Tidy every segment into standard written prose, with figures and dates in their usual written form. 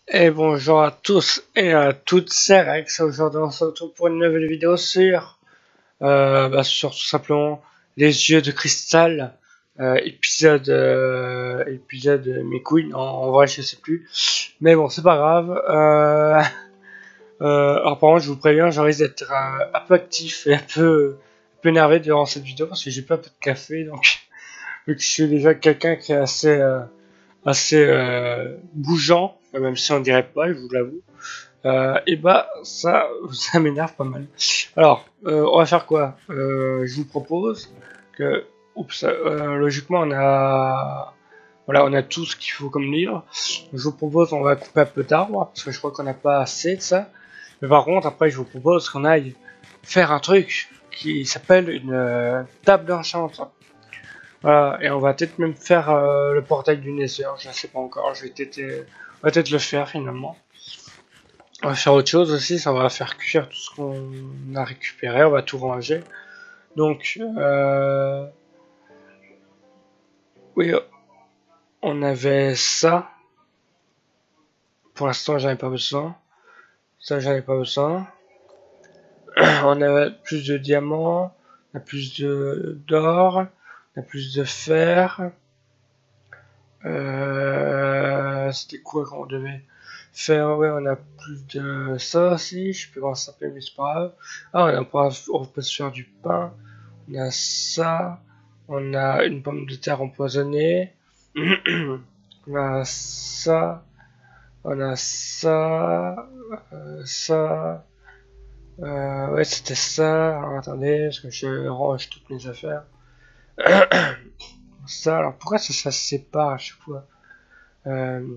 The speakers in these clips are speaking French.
Et bonjour à tous et à toutes, c'est Rex. Aujourd'hui on se retrouve pour une nouvelle vidéo sur tout simplement les yeux de cristal, épisode mes couilles, en vrai je sais plus, mais bon c'est pas grave. Alors par contre je vous préviens, je risque d'être un peu actif et un peu énervé durant cette vidéo parce que j'ai pas un peu de café, donc vu que je suis déjà quelqu'un qui est assez bougeant, même si on dirait pas, je vous l'avoue. Et bah ça m'énerve pas mal. Alors, on va faire quoi? Je vous propose que, logiquement on a tout ce qu'il faut comme livre. Je vous propose, on va couper un peu d'arbres parce que je crois qu'on n'a pas assez de ça. Mais par contre, après, je vous propose qu'on aille faire un truc qui s'appelle une table d'enchantement. Voilà, et on va peut-être même faire le portail du Nether, je ne sais pas encore, on va peut-être le faire finalement. On va faire autre chose aussi, ça va faire cuire tout ce qu'on a récupéré, on va tout ranger. Donc, oui, on avait ça. Pour l'instant, j'en ai pas besoin. Ça, j'en ai pas besoin. On a plus de diamants, on a plus d'or, on a plus de fer. C'était quoi qu'on devait faire? Ouais, on a plus de ça aussi. Je sais plus comment ça s'appelle, mais c'est pas grave. Ah, on peut se faire du pain. On a ça. On a une pomme de terre empoisonnée. On a ça. On a ça. Ça. Ouais, c'était ça. Alors, attendez, parce que je range toutes mes affaires. Ça, alors pourquoi ça se sépare à chaque fois? Euh,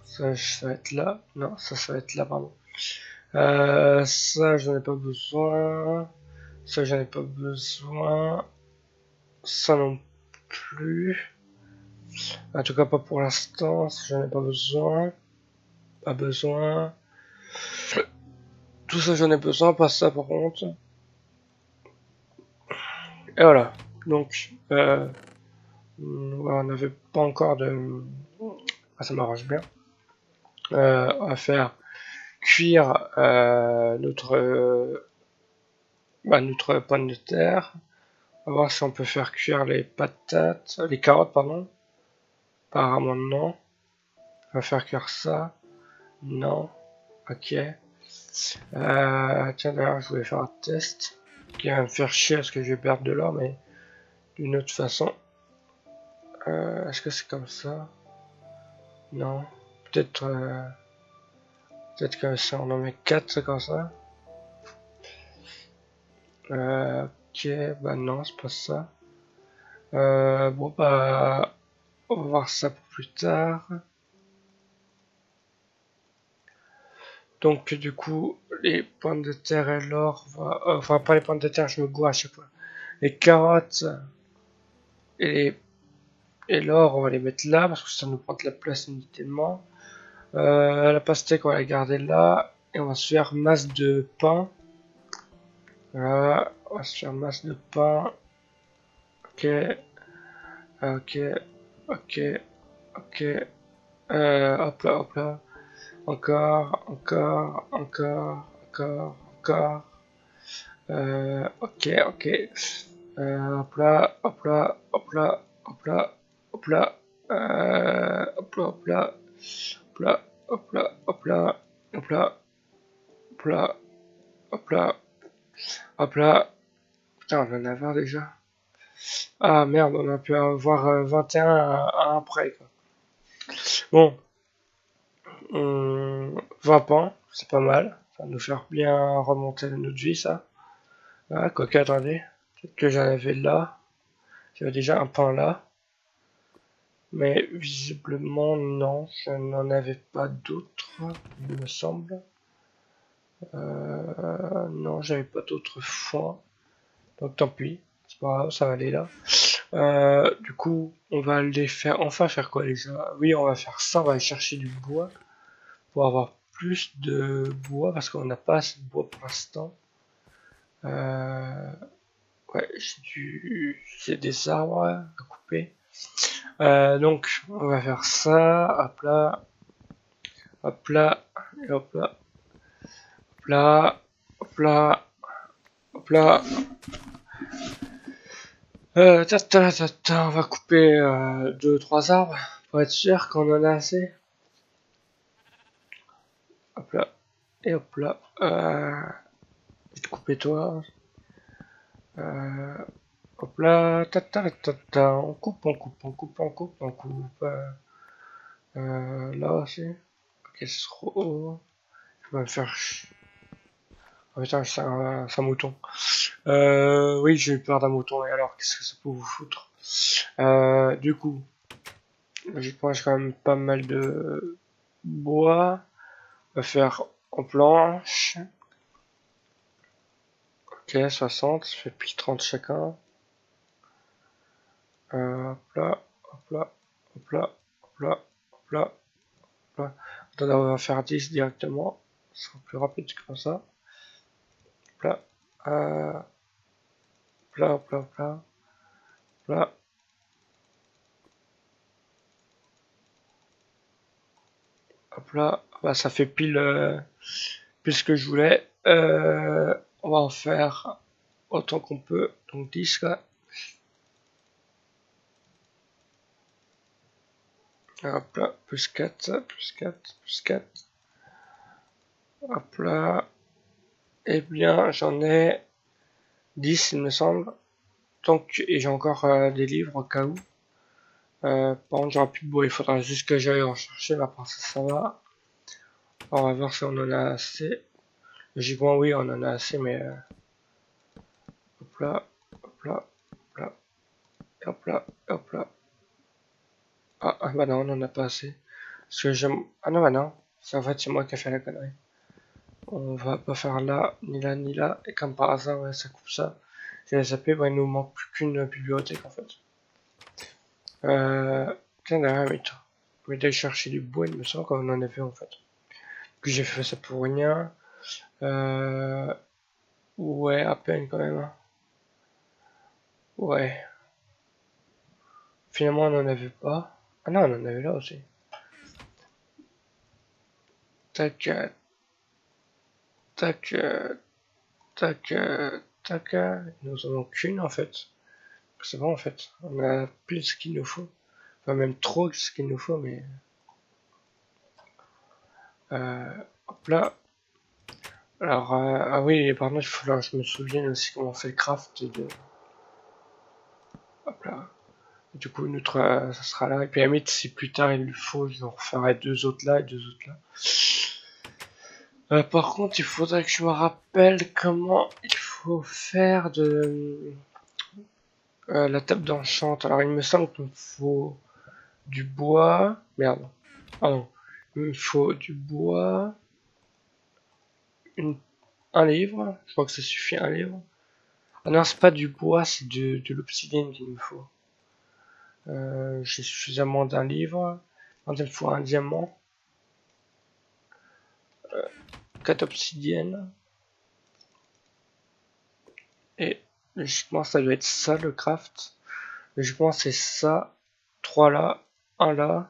ça va être là. Non, ça va être là, pardon. Ça, j'en ai pas besoin. Ça, j'en ai pas besoin. Ça non plus. En tout cas, pas pour l'instant. Ça, j'en ai pas besoin. Pas besoin. Tout ça, j'en ai besoin. Pas ça, par contre. Et voilà. Donc, voilà, on n'avait pas encore de... Ah, ça m'arrange bien. On va faire cuire notre pomme de terre. On va voir si on peut faire cuire les carottes, pardon. Apparemment non. On va faire cuire ça. Non. Ok. Tiens d'ailleurs, je voulais faire un test qui va me faire chier parce que je vais perdre de l'or, mais d'une autre façon. Est-ce que c'est comme ça? Non. Peut-être comme ça. On en met 4 comme ça. Ok. Bah non, c'est pas ça. Bon bah, on va voir ça pour plus tard. Donc du coup, les pommes de terre et l'or, enfin pas les pommes de terre, je me goûte à chaque fois. Les carottes et, et l'or, on va les mettre là parce que ça nous prend de la place inutilement. La pastèque, on va la garder là et on va se faire masse de pain. Voilà, on va se faire masse de pain. Ok, ok, ok, ok. Hop là, hop là. Encore, encore, encore, encore, encore. Ok, ok. Hop là, hop là, hop là, hop là, hop là. Hop là, hop là, hop là, hop là, hop là, hop là, hop là, hop là, hop là. Putain, on en a 20 déjà. Ah merde, on a pu avoir 21 à un près, quoi. Bon, 20 points, c'est pas mal. Ça va nous faire bien remonter notre vie, ça. Ah, quoique, attendez. Peut-être que j'en avais là. J'avais déjà un pain là. Mais visiblement, non. Je n'en avais pas d'autres, il me semble. Non, j'avais pas d'autres foin. Donc tant pis. C'est pas grave, ça va aller là. Du coup, on va aller faire... Enfin, faire quoi déjà? Oui, on va faire ça. On va aller chercher du bois. Pour avoir plus de bois. Parce qu'on n'a pas assez de bois pour l'instant. Ouais, j'ai des arbres à couper. Donc, on va faire ça, hop là. Hop là, et hop là, hop là, hop là, hop là. On va couper 2-3 arbres pour être sûr qu'on en a assez. Hop là, et hop là. Je vais te couper toi. Hop là, on coupe, on coupe, on coupe, on coupe, on coupe. Là aussi. Ok, c'est trop haut. Je vais me faire chier. Oh putain, c'est un mouton. Oui, j'ai eu peur d'un mouton. Et alors, qu'est-ce que ça peut vous foutre? Du coup, logiquement, j'ai quand même pas mal de bois. On va faire en planche. Ok, 60, ça fait plus 30 chacun. Hop là, hop là, hop là, hop là, hop là, hop là. Attendez, on va faire 10 directement. Ce sera plus rapide comme ça. Hop là, hop là, hop là, hop là, hop là. Hop là, bah, ça fait pile, pile ce que je voulais. On va en faire autant qu'on peut, donc 10 là. Hop là, plus 4, plus 4, plus 4. Hop là. Eh bien, j'en ai 10, il me semble. Donc, et j'ai encore des livres au cas où. Par contre, j'aurai plus de bois, il faudra juste que j'aille en chercher. Là, pour ça va. On va voir si on en a assez. Logiquement, oui, on en a assez, mais hop là, hop là, hop là, hop là, hop là. Ah, bah non, on en a pas assez. Parce que j'aime. Ah non, bah non. En fait, c'est moi qui ai fait la connerie. On va pas faire là, ni là, ni là. Et comme par hasard, ouais, ça coupe ça. J'ai zappé, ouais, il nous manque plus qu'une bibliothèque en fait. Tiens, derrière, mais toi. On va aller chercher du bois, il me semble qu'on en avait en fait. Que j'ai fait ça pour rien. Ouais, à peine quand même. Hein. Ouais. Finalement, on en avait pas. Ah non, on en avait là aussi. Tac, tac, tac, tac. Nous en avons qu'une en fait. C'est bon en fait. On a plus ce qu'il nous faut. Enfin, même trop ce qu'il nous faut, mais. Hop là. Alors, ah oui, par contre, il faut que je me souvienne aussi comment on fait le craft de. Hop là. Du coup, notre, ça sera là. Et puis à la limite, si plus tard il le faut, je referai deux autres là et deux autres là. Par contre, il faudrait que je me rappelle comment il faut faire de la table d'enchant. Alors, il me semble qu'il me faut du bois. Merde. Pardon. Il me faut du bois. Un livre. Je crois que ça suffit, un livre. Ah non, c'est pas du bois, c'est de l'obsidienne qu'il me faut. J'ai suffisamment d'un livre. Quand il me faut un diamant. 4 obsidiennes. Et logiquement, ça doit être ça le craft. Logiquement, c'est ça. 3 là, 1 là.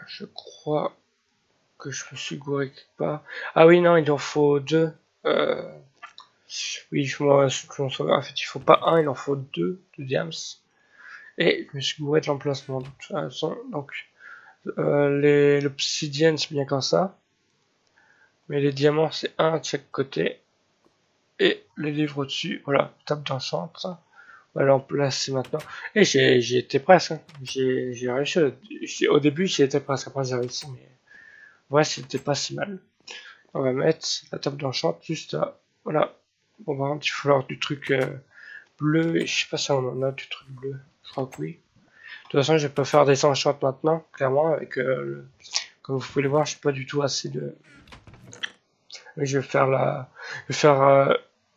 Je crois que je me suis gouré quelque part. Ah oui, non, il en faut 2. Oui, en fait, il faut pas un, il en faut 2 de diams. Et je me suis gouré de l'emplacement de toute façon. Donc, l'obsidienne, c'est bien comme ça. Mais les diamants, c'est un de chaque côté. Et les livres au-dessus, voilà, table d'enchant, ça. On va l'emplacer maintenant. Et j'ai été presque. Hein. J'ai réussi. Au début, j'y étais presque. Après, j'ai réussi. Mais ouais, c'était pas si mal. On va mettre la table d'enchant juste là. Voilà. Bon, par contre, il faut avoir du truc bleu. Et je sais pas si on en a du truc bleu. Je crois que oui. De toute façon, je vais pas faire des enchants maintenant, clairement. Avec, comme vous pouvez le voir, je suis pas du tout assez de. Je vais faire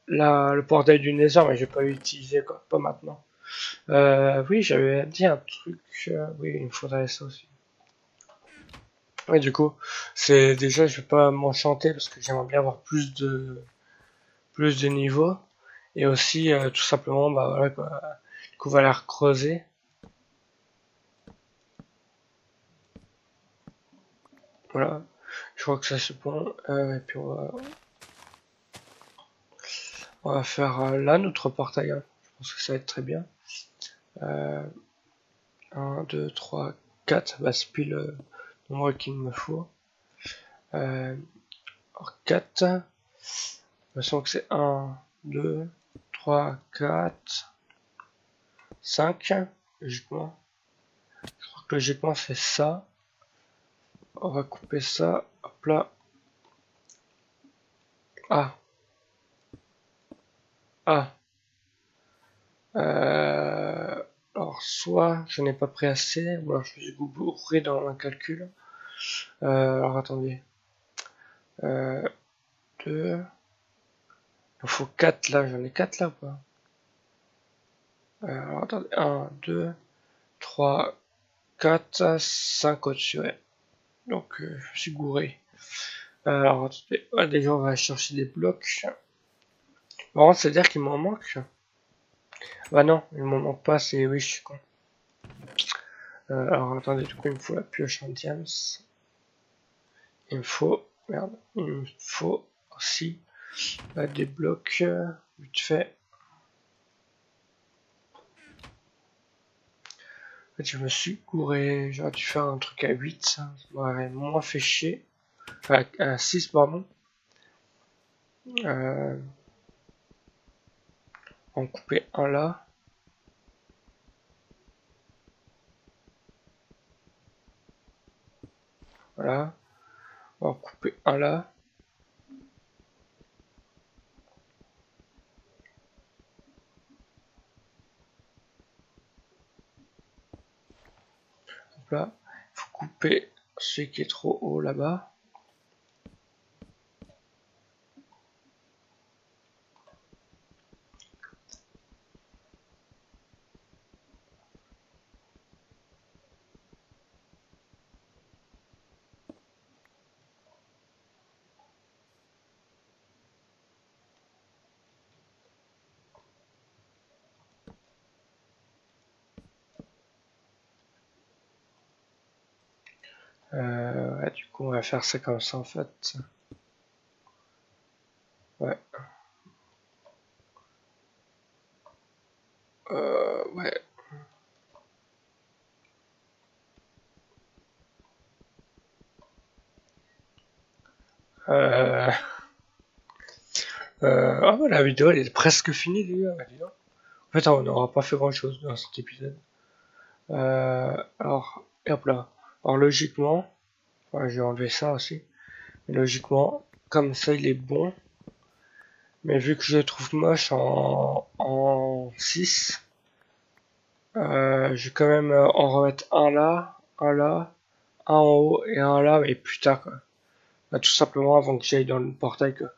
le portail du Nether, mais je vais pas l'utiliser, quoi. Pas maintenant. Oui, j'avais dit un truc. Oui, il me faudrait ça aussi. Ouais, du coup, c'est déjà, je vais pas m'enchanter parce que j'aimerais bien avoir plus de niveaux. Et aussi, tout simplement, bah voilà, quoi, coup, on va la recreuser. Voilà. Je crois que ça c'est bon. Et puis on va faire là notre portail. Hein. Je pense que ça va être très bien. 1, 2, 3, 4. Bah, c'est pile le nombre qu'il me faut. Alors 4. Il me semble que c'est 1, 2, 3, 4, 5. Logiquement. Je crois que logiquement c'est ça. On va couper ça. Hop là. Ah. Ah. Alors, soit je n'ai pas pris assez, ou alors je me suis gouré dans un calcul. Alors, attendez. 2. Il faut 4 là, j'en ai 4 là ou pas? Alors, attendez. 1, 2, 3, 4, 5 au-dessus, ouais. Donc, je me suis gouré. Alors, attendez. Ouais, déjà, on va chercher des blocs. Bon, c'est-à-dire qu'il m'en manque. Bah non, il m'en manque pas, c'est... Oui, je suis con. Alors, attendez, du coup, il me faut la pioche en diams. Il me faut... Merde. Il me faut aussi des blocs vite fait. En fait, je me suis couré. J'aurais dû faire un truc à 8. Ça m'aurait moins fait chier. Enfin, à 6, pardon. En couper un là. Voilà. On va couper un là. Donc là, il faut couper celui qui est trop haut là-bas. Ouais, du coup, on va faire ça comme ça en fait. Ouais. Ouais. Ah bah, la vidéo elle est presque finie les gars. En fait, on n'aura pas fait grand chose dans cet épisode. Alors, hop là. Alors logiquement, ouais, j'ai enlevé ça aussi. Mais logiquement, comme ça il est bon. Mais vu que je le trouve moche en 6, je vais quand même en remettre un là, un en haut et un là, mais putain quoi. Bah, tout simplement avant que j'aille dans le portail quoi.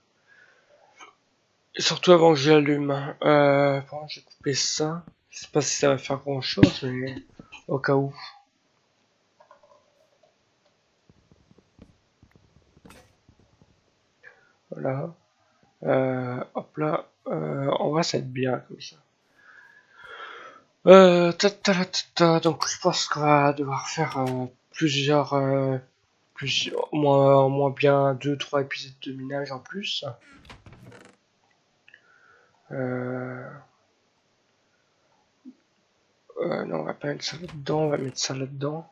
Et surtout avant que j'allume. Bon, j'ai coupé ça. Je sais pas si ça va faire grand chose, mais au cas où. Voilà. Hop là. En vrai, ça va être bien comme ça. Donc je pense qu'on va devoir faire plusieurs, au moins bien 2-3 épisodes de minage en plus. Non, on va pas mettre ça là-dedans, on va mettre ça là-dedans.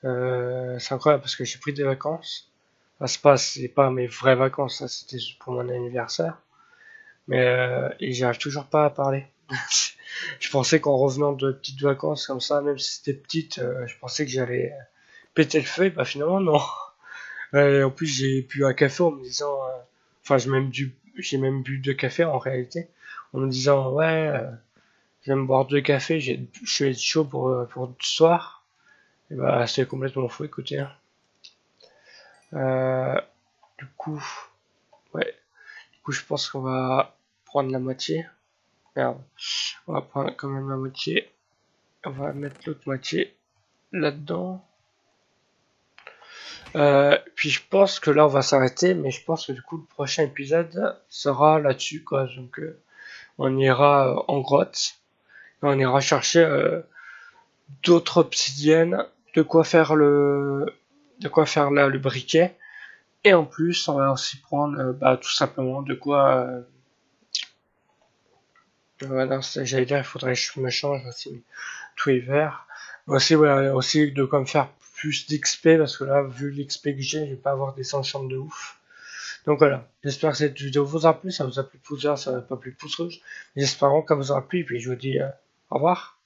C'est incroyable parce que j'ai pris des vacances. Enfin, c'est pas mes vraies vacances, ça c'était juste pour mon anniversaire. Mais et j'arrive toujours pas à parler. Je pensais qu'en revenant de petites vacances comme ça, même si c'était petite, je pensais que j'allais péter le feu, et bah finalement non. En plus j'ai bu un café en me disant, enfin j'ai même bu 2 cafés en réalité, en me disant ouais, je vais me boire 2 cafés, je vais être chaud pour ce soir. Et bah c'est complètement faux, écoutez. Hein. Euh, du coup, ouais, du coup je pense qu'on va prendre la moitié. Merde, on va prendre quand même la moitié. On va mettre l'autre moitié là-dedans. Puis je pense que là on va s'arrêter, mais je pense que du coup le prochain épisode sera là-dessus quoi. Donc on ira en grotte, et on ira chercher d'autres obsidiennes, de quoi faire là le briquet. Et en plus, on va aussi prendre tout simplement de quoi. Voilà, j'allais dire, il faudrait que je me change aussi tout est vert. Aussi, voilà, aussi de quoi me faire plus d'XP parce que là, vu l'XP que j'ai, je vais pas avoir des enchantements de ouf. Donc voilà, j'espère que cette vidéo vous a plu, ça vous a plu de pouce vert, ça n'a pas plu de pouce rouge. J'espère qu'elle vous aura plu, et puis je vous dis au revoir.